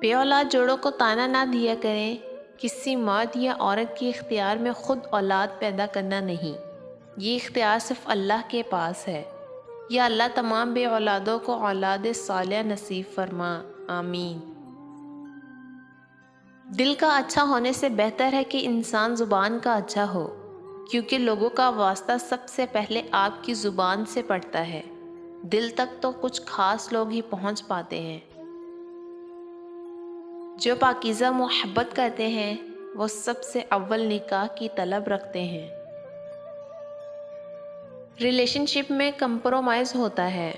بے اولاد جوڑوں کو طعنہ نہ دیا کریں۔ کسی مرد یا عورت کے اختیار میں خود اولاد پیدا کرنا نہیں، یہ اختیار صرف اللہ کے پاس ہے۔ یا اللہ تمام بے اولادوں کو اولاد صالحہ نصیب فرما، آمین۔ دل کا اچھا ہونے سے بہتر ہے کہ انسان زبان کا اچھا ہو، کیونکہ لوگوں کا واسطہ سب سے پہلے آپ کی زبان سے پڑتا ہے۔ دل تک تو کچھ خاص لوگ ہی پہنچ پاتے ہیں۔ جو پاکیزہ محبت کرتے ہیں وہ سب سے اول نکاح کی طلب رکھتے ہیں۔ ریلیشن شپ میں کمپرومائز ہوتا ہے،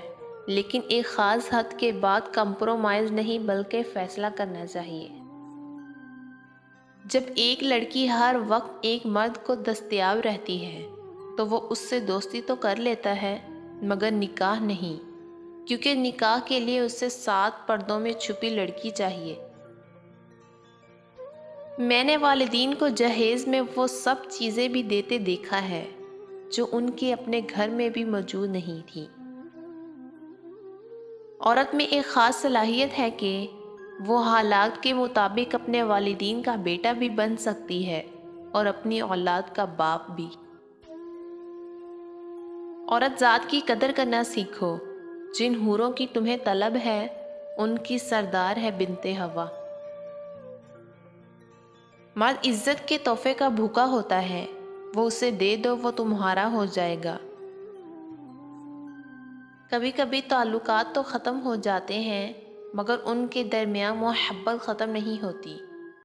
لیکن ایک خاص حد کے بعد کمپرومائز نہیں بلکہ فیصلہ کرنا چاہیے۔ جب ایک لڑکی ہر وقت ایک مرد کو دستیاب رہتی ہے تو وہ اس سے دوستی تو کر لیتا ہے مگر نکاح نہیں، کیونکہ نکاح کے لیے اسے 7 پردوں میں چھپی لڑکی چاہیے۔ میں نے والدین کو جہیز میں وہ سب چیزیں بھی دیتے دیکھا ہے جو ان کے اپنے گھر میں بھی موجود نہیں تھی۔ عورت میں ایک خاص صلاحیت ہے کہ وہ حالات کے مطابق اپنے والدین کا بیٹا بھی بن سکتی ہے اور اپنی اولاد کا باپ بھی۔ عورت ذات کی قدر کرنا سیکھو، جن حوروں کی تمہیں طلب ہے ان کی سردار ہے بنت حوا۔ مرد عزت کے تحفے کا بھوکا ہوتا ہے، وہ اسے دے دو وہ تمہارا ہو جائے گا۔ کبھی کبھی تعلقات تو ختم ہو جاتے ہیں مگر ان کے درمیان محبت ختم نہیں ہوتی۔